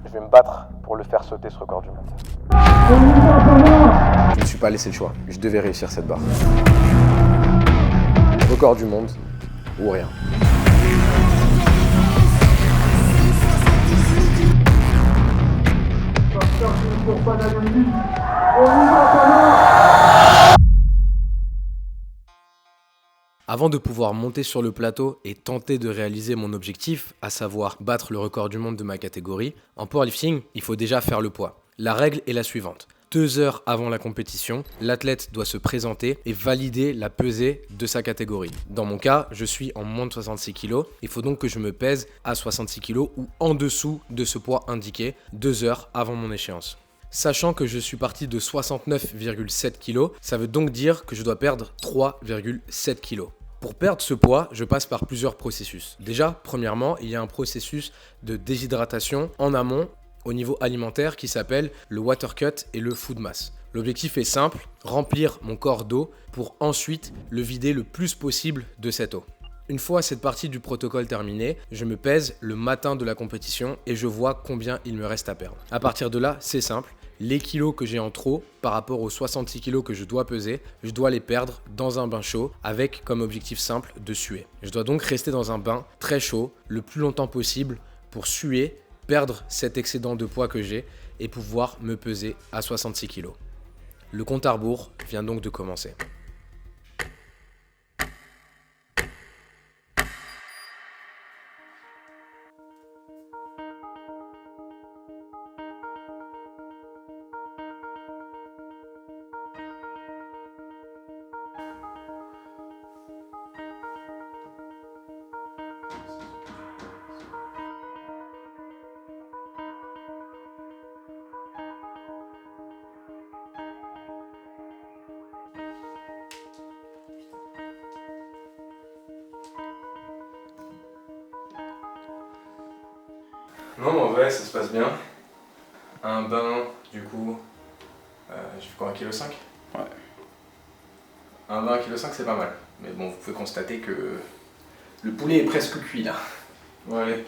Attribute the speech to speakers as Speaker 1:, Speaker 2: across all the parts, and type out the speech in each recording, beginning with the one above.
Speaker 1: je vais me battre pour le faire sauter ce record du monde. Je ne me suis pas laissé le choix, je devais réussir cette barre. Record du monde ou rien.
Speaker 2: Avant de pouvoir monter sur le plateau et tenter de réaliser mon objectif, à savoir battre le record du monde de ma catégorie, en powerlifting, il faut déjà faire le poids. La règle est la suivante. 2 heures avant la compétition, l'athlète doit se présenter et valider la pesée de sa catégorie. Dans mon cas, je suis en moins de 66 kg. Il faut donc que je me pèse à 66 kg ou en dessous de ce poids indiqué 2 heures avant mon échéance. Sachant que je suis parti de 69,7 kg, ça veut donc dire que je dois perdre 3,7 kg. Pour perdre ce poids, je passe par plusieurs processus. Déjà, premièrement, il y a un processus de déshydratation en amont au niveau alimentaire qui s'appelle le water cut et le food mass. L'objectif est simple, remplir mon corps d'eau pour ensuite le vider le plus possible de cette eau. Une fois cette partie du protocole terminée, je me pèse le matin de la compétition et je vois combien il me reste à perdre. À partir de là, c'est simple. Les kilos que j'ai en trop par rapport aux 66 kilos que je dois peser, je dois les perdre dans un bain chaud avec comme objectif simple de suer. Je dois donc rester dans un bain très chaud le plus longtemps possible pour suer, perdre cet excédent de poids que j'ai et pouvoir me peser à 66 kilos. Le compte à rebours vient donc de commencer. Non, en vrai, ça se passe bien. Un bain, du coup, j'ai fait quoi, 1,5 kg ?
Speaker 3: Ouais.
Speaker 2: Un bain 1,5 kg, c'est pas mal. Mais bon, vous pouvez constater que le poulet est presque cuit là. Bon, allez.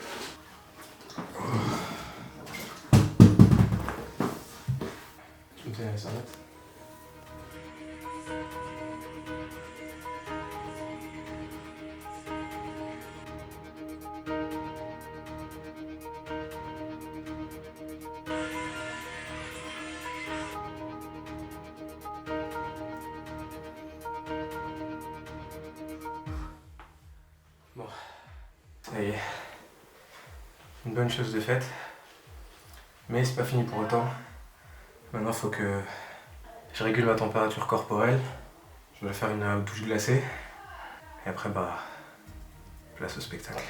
Speaker 2: Tu me tiens la serviette ? Bon, ça y est, une bonne chose de faite, mais c'est pas fini pour autant. Maintenant, il faut que je régule ma température corporelle. Je vais faire une douche glacée et après, place au spectacle.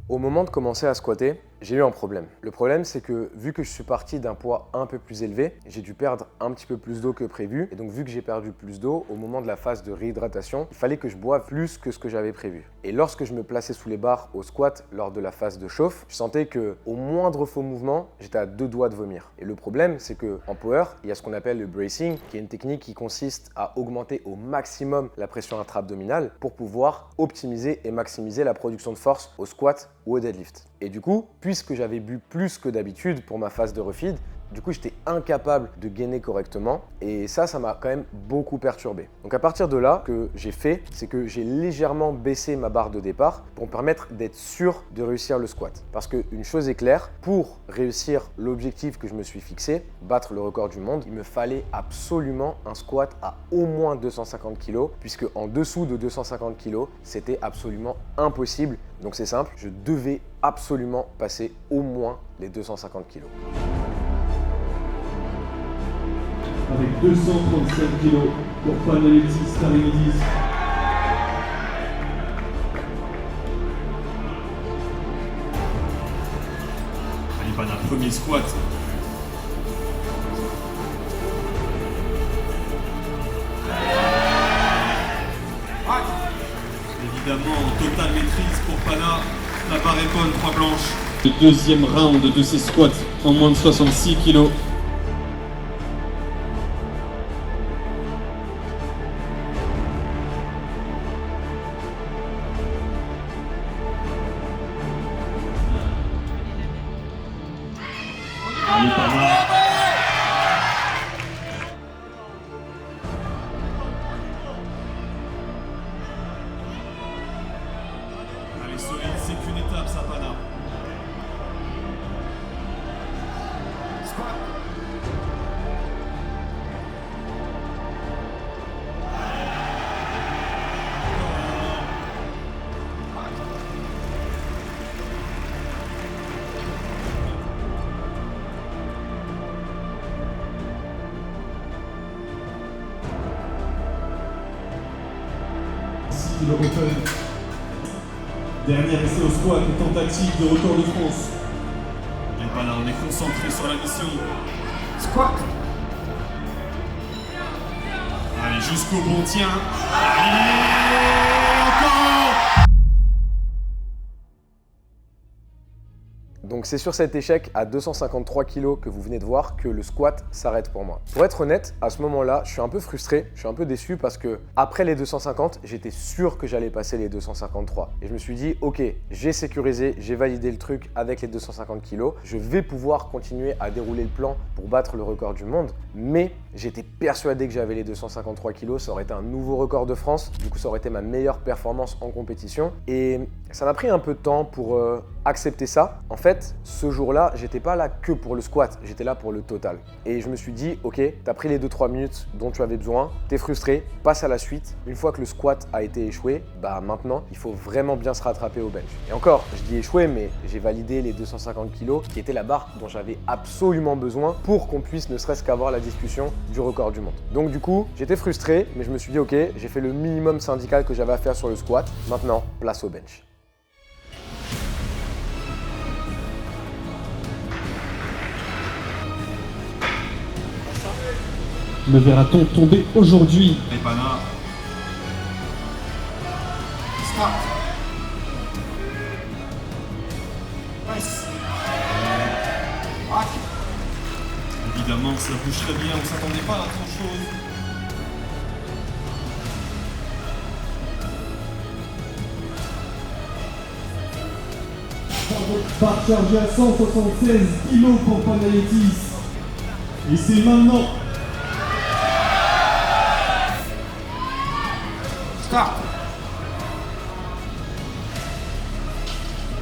Speaker 2: Au moment de commencer à squatter, j'ai eu un problème. Le problème, c'est que vu que je suis parti d'un poids un peu plus élevé, j'ai dû perdre un petit peu plus d'eau que prévu. Et donc, vu que j'ai perdu plus d'eau, au moment de la phase de réhydratation, il fallait que je boive plus que ce que j'avais prévu. Et lorsque je me plaçais sous les barres au squat lors de la phase de chauffe, je sentais que au moindre faux mouvement, j'étais à 2 doigts de vomir. Et le problème, c'est qu'en power, il y a ce qu'on appelle le bracing, qui est une technique qui consiste à augmenter au maximum la pression intra-abdominale pour pouvoir optimiser et maximiser la production de force au squat ou au deadlift. Et du coup, puisque j'avais bu plus que d'habitude pour ma phase de refeed, du coup, j'étais incapable de gainer correctement et ça m'a quand même beaucoup perturbé. Donc à partir de là, ce que j'ai fait, c'est que j'ai légèrement baissé ma barre de départ pour me permettre d'être sûr de réussir le squat. Parce qu'une chose est claire, pour réussir l'objectif que je me suis fixé, battre le record du monde, il me fallait absolument un squat à au moins 250 kg, puisque en dessous de 250 kg, c'était absolument impossible. Donc c'est simple, je devais absolument passer au moins les 250 kg.
Speaker 4: Avec 237 kg pour Panayotis Starinidis.
Speaker 3: premier squat. Évidemment, totale maîtrise pour Pana. La barre est bonne, 3 blanches.
Speaker 4: Le deuxième round de ces squats en moins de 66 kg. Allez, Pana.
Speaker 3: Allez, solide, c'est qu'une étape, ça, Pana. Squat.
Speaker 4: Le open. Dernier essai au squat, tentative de record de France.
Speaker 3: Et Pana, on est concentré sur la mission.
Speaker 5: Squat.
Speaker 3: Allez, jusqu'au bon tien. Allez, encore.
Speaker 1: Donc c'est sur cet échec à 253 kg que vous venez de voir que le squat s'arrête pour moi. Pour être honnête, à ce moment-là, je suis un peu frustré, je suis un peu déçu parce que après les 250, j'étais sûr que j'allais passer les 253. Et je me suis dit, ok, j'ai sécurisé, j'ai validé le truc avec les 250 kg, je vais pouvoir continuer à dérouler le plan pour battre le record du monde. Mais j'étais persuadé que j'avais les 253 kg, ça aurait été un nouveau record de France, du coup ça aurait été ma meilleure performance en compétition. Et ça m'a pris un peu de temps pour accepter ça. En fait, ce jour-là, j'étais pas là que pour le squat, j'étais là pour le total. Et je me suis dit, ok, t'as pris les 2-3 minutes dont tu avais besoin, t'es frustré, passe à la suite. Une fois que le squat a été échoué, bah maintenant, il faut vraiment bien se rattraper au bench. Et encore, je dis échoué, mais j'ai validé les 250 kg qui était la barre dont j'avais absolument besoin pour qu'on puisse ne serait-ce qu'avoir la discussion du record du monde. Donc du coup, j'étais frustré, mais je me suis dit, ok, j'ai fait le minimum syndical que j'avais à faire sur le squat. Maintenant, place au bench.
Speaker 4: Me verra-t-on tomber aujourd'hui?
Speaker 3: Et Pana.
Speaker 5: Squat. Press. Rock.
Speaker 3: Évidemment, ça bouge très bien, on s'attendait pas à grand chose.
Speaker 4: Barre chargée à 176 kg pour Panayotis. Et c'est maintenant.
Speaker 5: Squat.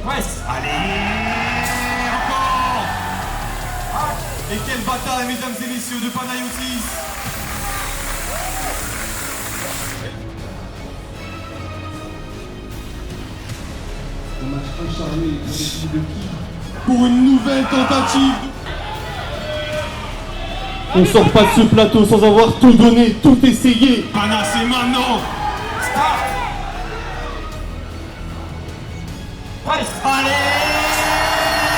Speaker 5: Press.
Speaker 3: Allez, encore. Et quelle bataille, mesdames et messieurs, de Panayotis.
Speaker 4: Un match acharné pour l'équipe de qui? Pour une nouvelle tentative. On sort pas de ce plateau sans avoir tout donné, tout essayé.
Speaker 3: Pana, c'est maintenant.
Speaker 5: Squat. Press.
Speaker 3: Allez,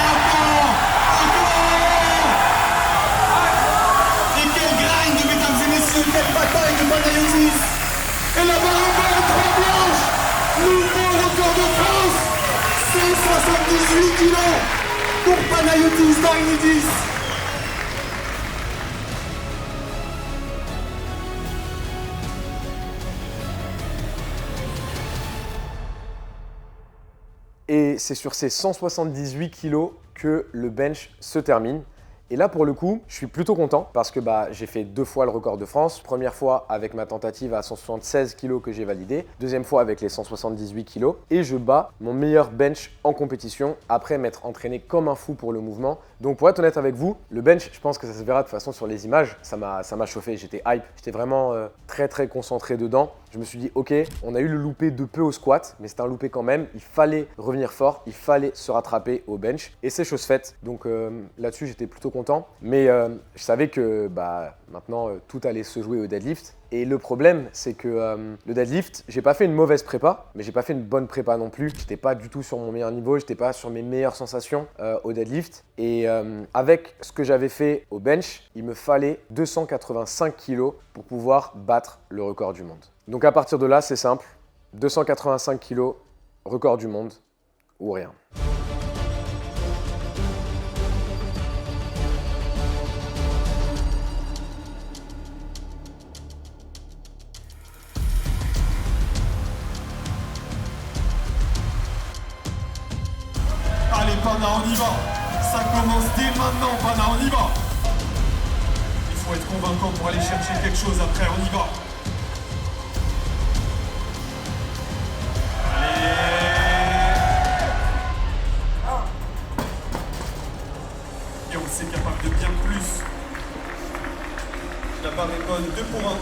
Speaker 3: encore. Et quel grind, mesdames et messieurs, quelle bataille de Panayotis.
Speaker 4: Et la barre est bonne, 3 blanches. Nouveau record de France.
Speaker 3: 178 kilos pour Panayotis Dagnidis.
Speaker 1: Et c'est sur ces 178 kg que le bench se termine. Et là, pour le coup, je suis plutôt content parce que j'ai fait 2 fois le record de France. Première fois avec ma tentative à 176 kg que j'ai validé. Deuxième fois avec les 178 kg. Et je bats mon meilleur bench en compétition après m'être entraîné comme un fou pour le mouvement. Donc pour être honnête avec vous, le bench, je pense que ça se verra de toute façon sur les images. Ça m'a chauffé, j'étais hype. J'étais vraiment très concentré dedans. Je me suis dit, ok, on a eu le loupé de peu au squat, mais c'était un loupé quand même. Il fallait revenir fort, il fallait se rattraper au bench. Et c'est chose faite. Donc là-dessus, j'étais plutôt content. Mais je savais que Maintenant, tout allait se jouer au deadlift. Et le problème, c'est que le deadlift, j'ai pas fait une mauvaise prépa, mais j'ai pas fait une bonne prépa non plus. J'étais pas du tout sur mon meilleur niveau, j'étais pas sur mes meilleures sensations au deadlift. Et avec ce que j'avais fait au bench, il me fallait 285 kg pour pouvoir battre le record du monde. Donc à partir de là, c'est simple, 285 kg, record du monde ou rien.
Speaker 3: Allez, Pana, on y va. Ça commence dès maintenant, Pana, on y va. Il faut être convaincant pour aller chercher quelque chose après, on y va. Allez. Et on sait capable de bien plus. La barre est bonne, 2 pour 1.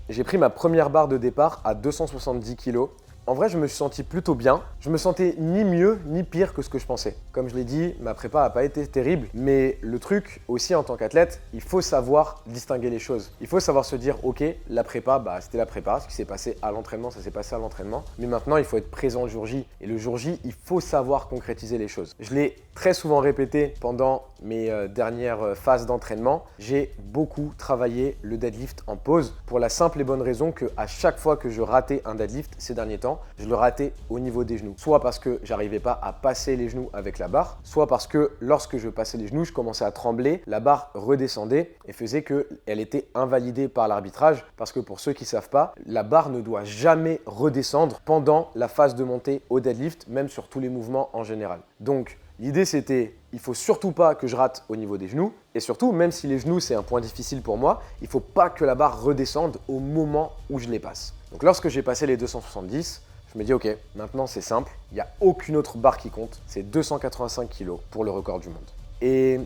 Speaker 1: J'ai pris ma première barre de départ à 270 kg. En vrai, je me suis senti plutôt bien. Je me sentais ni mieux ni pire que ce que je pensais. Comme je l'ai dit, ma prépa n'a pas été terrible, mais le truc aussi en tant qu'athlète, il faut savoir distinguer les choses. Il faut savoir se dire, ok, la prépa, c'était la prépa. Ce qui s'est passé à l'entraînement, ça s'est passé à l'entraînement. Mais maintenant, il faut être présent le jour J. Et le jour J, il faut savoir concrétiser les choses. Je l'ai très souvent répété pendant mes dernières phases d'entraînement. J'ai beaucoup travaillé le deadlift en pause pour la simple et bonne raison qu'à chaque fois que je ratais un deadlift ces derniers temps, je le ratais au niveau des genoux. Soit parce que j'arrivais pas à passer les genoux avec la barre, soit parce que lorsque je passais les genoux, je commençais à trembler, la barre redescendait et faisait qu'elle était invalidée par l'arbitrage. Parce que pour ceux qui ne savent pas, la barre ne doit jamais redescendre pendant la phase de montée au deadlift, même sur tous les mouvements en général. Donc, l'idée c'était, il ne faut surtout pas que je rate au niveau des genoux. Et surtout, même si les genoux c'est un point difficile pour moi, il ne faut pas que la barre redescende au moment où je les passe. Donc lorsque j'ai passé les 270, je me dis ok, maintenant c'est simple, il n'y a aucune autre barre qui compte, c'est 285 kg pour le record du monde. Et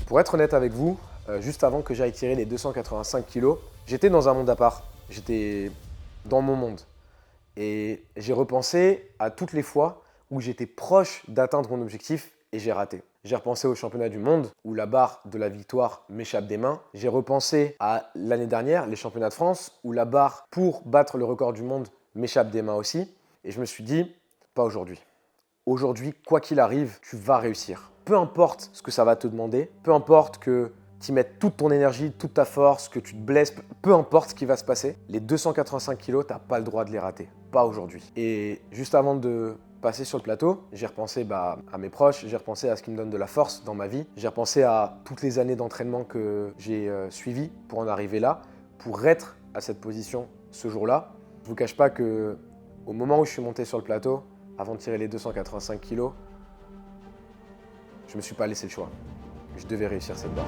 Speaker 1: pour être honnête avec vous, juste avant que j'aille tirer les 285 kg, j'étais dans un monde à part, j'étais dans mon monde. Et j'ai repensé à toutes les fois où j'étais proche d'atteindre mon objectif et j'ai raté. J'ai repensé au championnat du monde où la barre de la victoire m'échappe des mains. J'ai repensé à l'année dernière, les championnats de France, où la barre pour battre le record du monde m'échappe des mains aussi. Et je me suis dit, pas aujourd'hui. Aujourd'hui, quoi qu'il arrive, tu vas réussir. Peu importe ce que ça va te demander, peu importe que tu y mettes toute ton énergie, toute ta force, que tu te blesses, peu importe ce qui va se passer, les 285 kilos, tu n'as pas le droit de les rater. Pas aujourd'hui. Et juste avant de passer sur le plateau, j'ai repensé à mes proches, j'ai repensé à ce qui me donne de la force dans ma vie, j'ai repensé à toutes les années d'entraînement que j'ai suivies pour en arriver là, pour être à cette position ce jour-là. Je ne vous cache pas que au moment où je suis monté sur le plateau, avant de tirer les 285 kg, je ne me suis pas laissé le choix. Je devais réussir cette barre.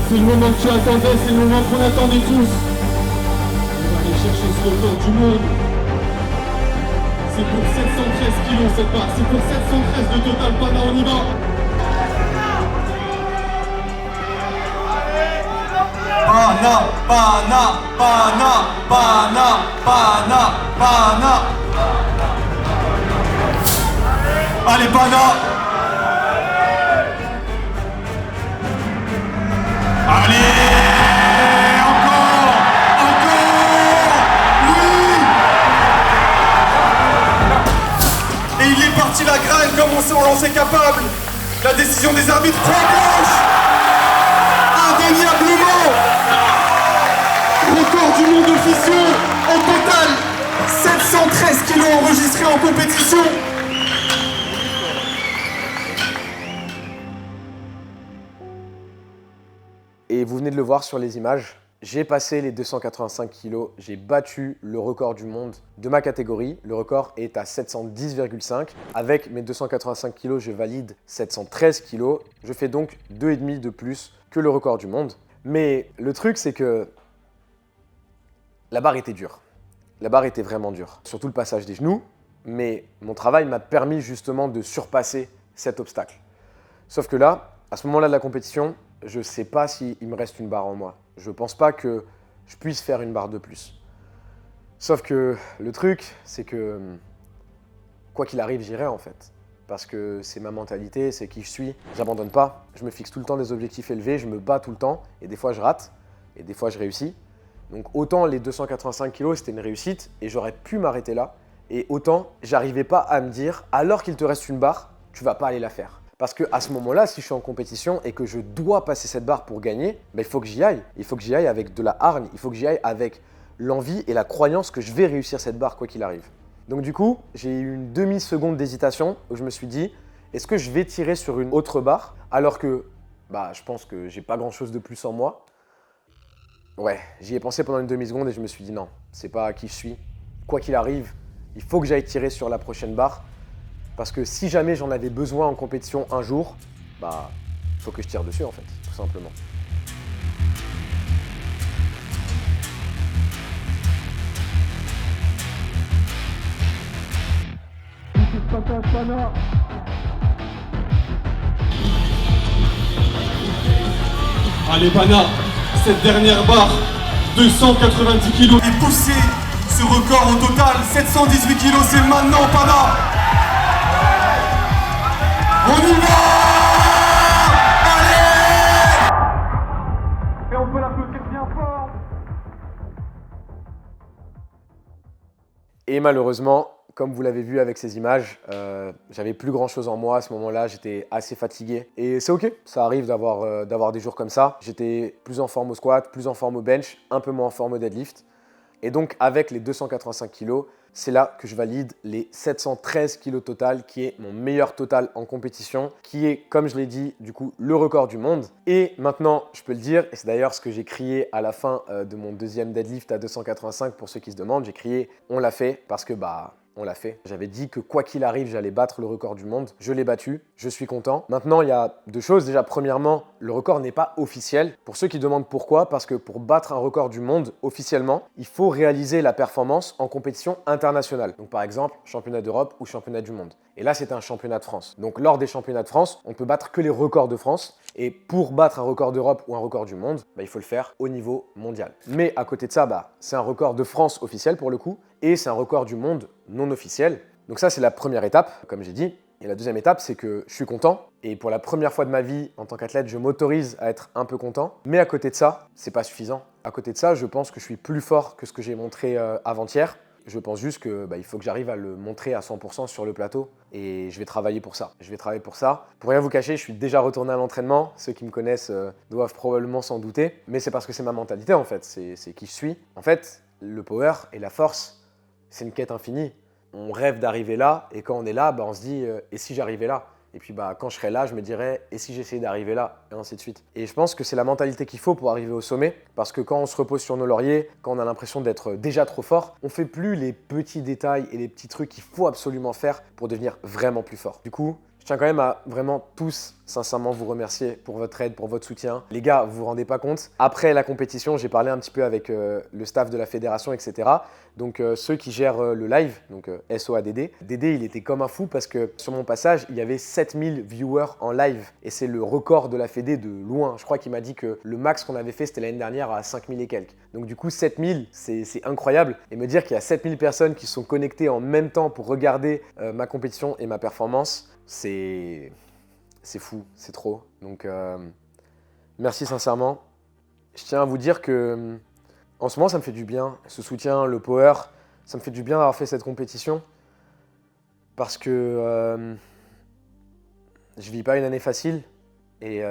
Speaker 4: C'est le moment que tu attendais, c'est le moment qu'on attendait tous. On va aller chercher ce record du monde. C'est pour 713 kilos cette barre, c'est pour 713 de total, Pana, on y va.
Speaker 3: Pana, Pana, Pana, Pana, Pana, Pana. Allez, Pana. Allez, encore, oui. Et il est parti la graine comme on l'en sait capable. La décision des arbitres, point gauche. Indéniablement.
Speaker 4: Record du monde officieux.
Speaker 3: Au total, 713 kilos enregistrés en compétition.
Speaker 1: Et vous venez de le voir sur les images, j'ai passé les 285 kg, j'ai battu le record du monde de ma catégorie. Le record est à 710,5. Avec mes 285 kg, je valide 713 kg. Je fais donc 2,5 de plus que le record du monde. Mais le truc, c'est que la barre était dure. La barre était vraiment dure. Surtout le passage des genoux. Mais mon travail m'a permis justement de surpasser cet obstacle. Sauf que là, À ce moment-là de la compétition, je sais pas s'il me reste une barre en moi. Je pense pas que je puisse faire une barre de plus. Sauf que le truc, c'est que quoi qu'il arrive, j'irai en fait. Parce que c'est ma mentalité, c'est qui je suis. J'abandonne pas, je me fixe tout le temps des objectifs élevés, je me bats tout le temps, et des fois je rate, et des fois je réussis. Donc autant les 285 kilos, c'était une réussite, et j'aurais pu m'arrêter là, et autant j'arrivais pas à me dire, alors qu'il te reste une barre, tu vas pas aller la faire. Parce qu'à ce moment-là, si je suis en compétition et que je dois passer cette barre pour gagner, ben, il faut que j'y aille. Il faut que j'y aille avec de la hargne, il faut que j'y aille avec l'envie et la croyance que je vais réussir cette barre quoi qu'il arrive. Donc du coup, j'ai eu une demi-seconde d'hésitation où je me suis dit, est-ce que je vais tirer sur une autre barre alors que je pense que j'ai pas grand-chose de plus en moi. Ouais, j'y ai pensé pendant une demi-seconde et je me suis dit non, c'est pas qui je suis. Quoi qu'il arrive, il faut que j'aille tirer sur la prochaine barre. Parce que si jamais j'en avais besoin en compétition un jour, il faut que je tire dessus en fait, tout simplement.
Speaker 4: Allez Pana, cette dernière barre, 290 kilos.
Speaker 3: Et pousser ce record au total, 718 kilos, c'est maintenant Pana. On y va! Allez! Et on peut l'applaudir bien fort.
Speaker 1: Et malheureusement, comme vous l'avez vu avec ces images, j'avais plus grand chose en moi à ce moment-là, j'étais assez fatigué. Et c'est ok, ça arrive d'avoir des jours comme ça. J'étais plus en forme au squat, plus en forme au bench, un peu moins en forme au deadlift. Et donc avec les 285 kilos, c'est là que je valide les 713 kilos total, qui est mon meilleur total en compétition, qui est, comme je l'ai dit, du coup, le record du monde. Et maintenant, je peux le dire, et c'est d'ailleurs ce que j'ai crié à la fin de mon deuxième deadlift à 285, pour ceux qui se demandent, j'ai crié « on l'a fait » parce que on l'a fait. J'avais dit que quoi qu'il arrive, j'allais battre le record du monde. Je l'ai battu, je suis content. Maintenant, il y a deux choses. Déjà, premièrement, le record n'est pas officiel. Pour ceux qui demandent pourquoi, parce que pour battre un record du monde officiellement, il faut réaliser la performance en compétition internationale. Donc par exemple, championnat d'Europe ou championnat du monde. Et là, c'était un championnat de France. Donc lors des championnats de France, on peut battre que les records de France. Et pour battre un record d'Europe ou un record du monde, il faut le faire au niveau mondial. Mais à côté de ça, c'est un record de France officiel pour le coup, et c'est un record du monde non officiel. Donc ça, c'est la première étape, comme j'ai dit. Et la deuxième étape, c'est que je suis content. Et pour la première fois de ma vie, en tant qu'athlète, je m'autorise à être un peu content. Mais à côté de ça, c'est pas suffisant. À côté de ça, je pense que je suis plus fort que ce que j'ai montré avant-hier. Je pense juste que il faut que j'arrive à le montrer à 100% sur le plateau. Et je vais travailler pour ça. Pour rien vous cacher, je suis déjà retourné à l'entraînement. Ceux qui me connaissent doivent probablement s'en douter. Mais c'est parce que c'est ma mentalité en fait. C'est qui je suis. En fait, le power et la force, c'est une quête infinie. On rêve d'arriver là, et quand on est là, on se dit et si j'arrivais là? Et puis quand je serais là, je me dirais et si j'essayais d'arriver là? Et ainsi de suite. Et je pense que c'est la mentalité qu'il faut pour arriver au sommet, parce que quand on se repose sur nos lauriers, quand on a l'impression d'être déjà trop fort, on fait plus les petits détails et les petits trucs qu'il faut absolument faire pour devenir vraiment plus fort. Du coup, je tiens quand même à vraiment tous sincèrement vous remercier pour votre aide, pour votre soutien. Les gars, vous vous rendez pas compte, après la compétition, j'ai parlé un petit peu avec le staff de la fédération, etc. Donc ceux qui gèrent le live, donc SOADD. Dédé, il était comme un fou parce que sur mon passage, il y avait 7000 viewers en live. Et c'est le record de la fédé de loin. Je crois qu'il m'a dit que le max qu'on avait fait, c'était l'année dernière à 5000 et quelques. Donc du coup, 7000, c'est incroyable. Et me dire qu'il y a 7000 personnes qui sont connectées en même temps pour regarder ma compétition et ma performance, c'est fou, c'est trop. Donc merci sincèrement. Je tiens à vous dire que en ce moment, ça me fait du bien. Ce soutien, le power, ça me fait du bien d'avoir fait cette compétition. Parce que je vis pas une année facile. Et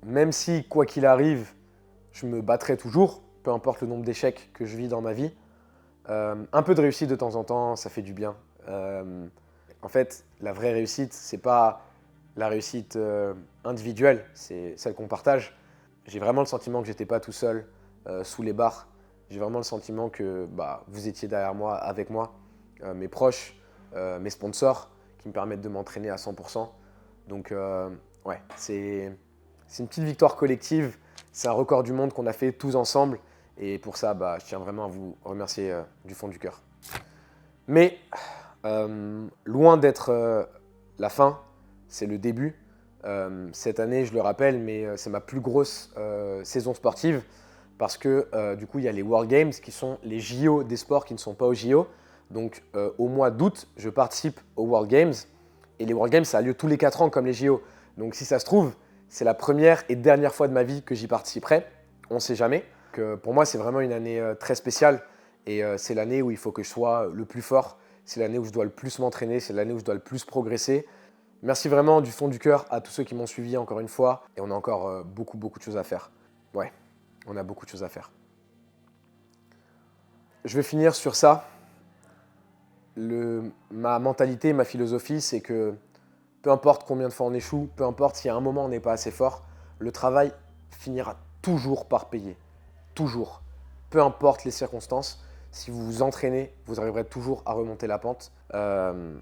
Speaker 1: même si, quoi qu'il arrive, je me battrai toujours, peu importe le nombre d'échecs que je vis dans ma vie, un peu de réussite de temps en temps, ça fait du bien. En fait, la vraie réussite, c'est pas la réussite individuelle, c'est celle qu'on partage. J'ai vraiment le sentiment que j'étais pas tout seul sous les barres. J'ai vraiment le sentiment que vous étiez derrière moi, avec moi, mes proches, mes sponsors, qui me permettent de m'entraîner à 100%. Donc ouais, c'est une petite victoire collective. C'est un record du monde qu'on a fait tous ensemble. Et pour ça, je tiens vraiment à vous remercier du fond du cœur. Mais loin d'être la fin, c'est le début. Cette année, je le rappelle, mais c'est ma plus grosse saison sportive parce que du coup, il y a les World Games qui sont les JO des sports qui ne sont pas aux JO. Donc au mois d'août, je participe aux World Games et les World Games, ça a lieu tous les 4 ans comme les JO. Donc si ça se trouve, c'est la première et dernière fois de ma vie que j'y participerai. On ne sait jamais. Pour moi, c'est vraiment une année très spéciale et c'est l'année où il faut que je sois le plus fort. C'est l'année où je dois le plus m'entraîner, c'est l'année où je dois le plus progresser. Merci vraiment du fond du cœur à tous ceux qui m'ont suivi encore une fois. Et on a encore beaucoup de choses à faire. Ouais, on a beaucoup de choses à faire. Je vais finir sur ça. Ma mentalité, ma philosophie, c'est que peu importe combien de fois on échoue, peu importe si à un moment on n'est pas assez fort, le travail finira toujours par payer. Toujours. Peu importe les circonstances, si vous vous entraînez, vous arriverez toujours à remonter la pente. Je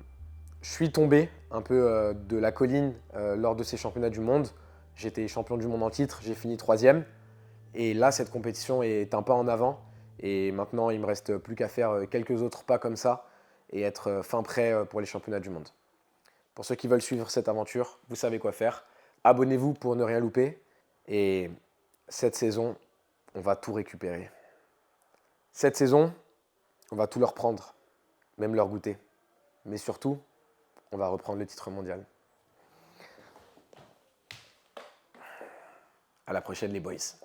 Speaker 1: suis tombé un peu de la colline lors de ces championnats du monde. J'étais champion du monde en titre, j'ai fini 3e. Et là, cette compétition est un pas en avant. Et maintenant, il ne me reste plus qu'à faire quelques autres pas comme ça et être fin prêt pour les championnats du monde. Pour ceux qui veulent suivre cette aventure, vous savez quoi faire. Abonnez-vous pour ne rien louper. Et cette saison, on va tout récupérer. Cette saison, on va tout leur prendre, même leur goûter. Mais surtout, on va reprendre le titre mondial. À la prochaine les boys.